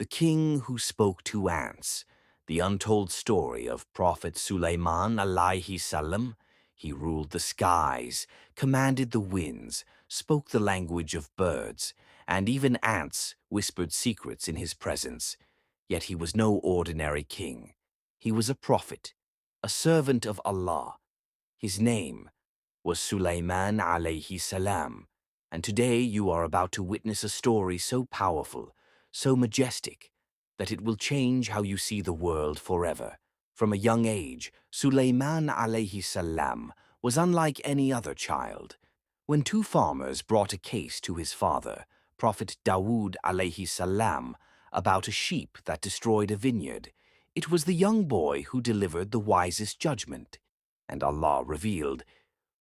The King Who Spoke to Ants, the untold story of Prophet Sulaiman Alayhi Salaam. He ruled the skies, commanded the winds, spoke the language of birds, and even ants whispered secrets in his presence. Yet he was no ordinary king. He was a prophet, a servant of Allah. His name was Sulaiman Alayhi Salaam, and today you are about to witness a story so powerful, so majestic, that it will change how you see the world forever. From a young age, Sulaiman Alayhi Salaam was unlike any other child. When two farmers brought a case to his father, Prophet Dawood Alayhi Salaam, about a sheep that destroyed a vineyard, it was the young boy who delivered the wisest judgment. And Allah revealed,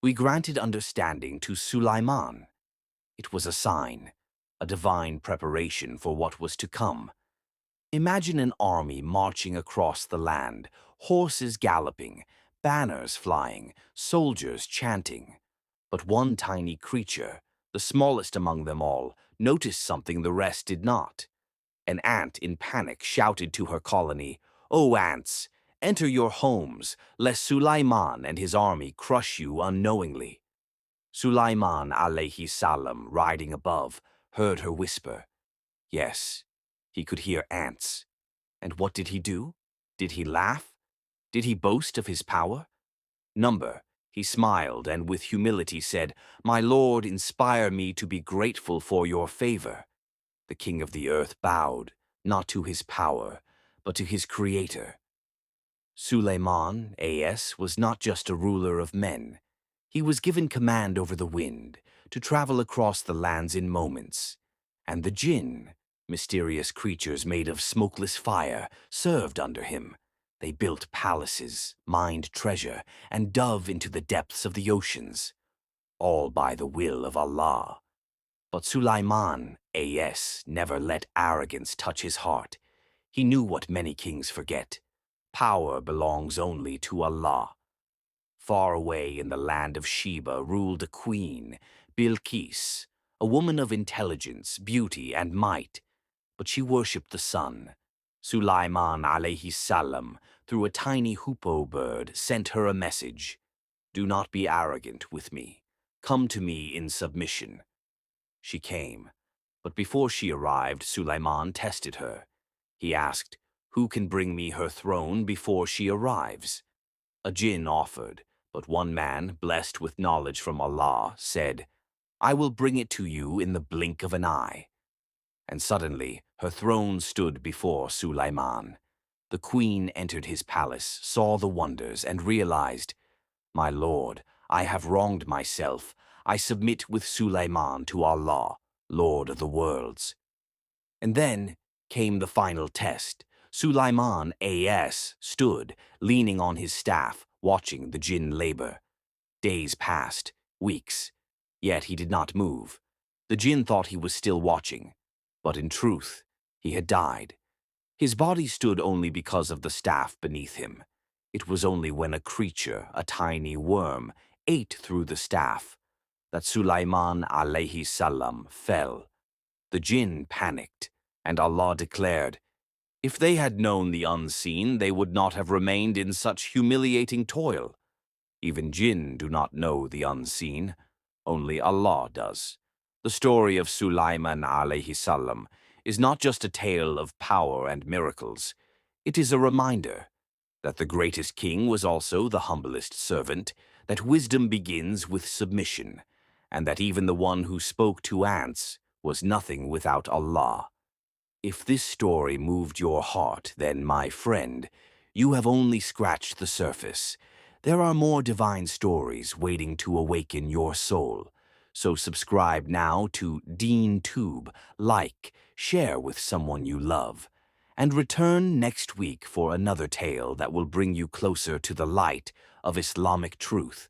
"We granted understanding to Sulaiman." It was a sign, a divine preparation for what was to come. Imagine an army marching across the land, horses galloping, banners flying, soldiers chanting. But one tiny creature, the smallest among them all, noticed something the rest did not. An ant in panic shouted to her colony, "O ants, enter your homes, lest Sulaiman and his army crush you unknowingly." Sulaiman alayhi salam, riding above, heard her whisper. Yes, he could hear ants. And what did he do? Did he laugh? Did he boast of his power? Number, he smiled and with humility said, "My Lord, inspire me to be grateful for your favor." The king of the earth bowed, not to his power, but to his creator. Sulaiman, A.S., was not just a ruler of men. He was given command over the wind, to travel across the lands in moments. And the Jinn, mysterious creatures made of smokeless fire, served under him. They built palaces, mined treasure, and dove into the depths of the oceans, all by the will of Allah. But Sulaiman, A.S., never let arrogance touch his heart. He knew what many kings forget. Power belongs only to Allah. Far away in the land of Sheba ruled a queen, Bilqis, a woman of intelligence, beauty, and might. But she worshipped the sun. Sulaiman alayhi salam, through a tiny hoopoe bird, sent her a message. "Do not be arrogant with me. Come to me in submission." She came, but before she arrived, Sulaiman tested her. He asked, "Who can bring me her throne before she arrives?" A jinn offered, but one man, blessed with knowledge from Allah, said, "I will bring it to you in the blink of an eye." And suddenly her throne stood before Sulaiman. The queen entered his palace, saw the wonders, and realized, "My lord, I have wronged myself. I submit with Sulaiman to Allah, Lord of the worlds." And then came the final test. Sulaiman, A.S., stood, leaning on his staff, watching the jinn labor. Days passed, weeks, yet he did not move. The jinn thought he was still watching, but in truth, he had died. His body stood only because of the staff beneath him. It was only when a creature, a tiny worm, ate through the staff that Sulaiman alayhi salam fell. The jinn panicked, and Allah declared, "If they had known the unseen, they would not have remained in such humiliating toil." Even jinn do not know the unseen. Only Allah does. The story of Sulaiman alayhi salam is not just a tale of power and miracles. It is a reminder that the greatest king was also the humblest servant, that wisdom begins with submission, and that even the one who spoke to ants was nothing without Allah. If this story moved your heart, then, my friend, you have only scratched the surface. There are more divine stories waiting to awaken your soul. So subscribe now to Deen Tube, like, share with someone you love, and return next week for another tale that will bring you closer to the light of Islamic truth.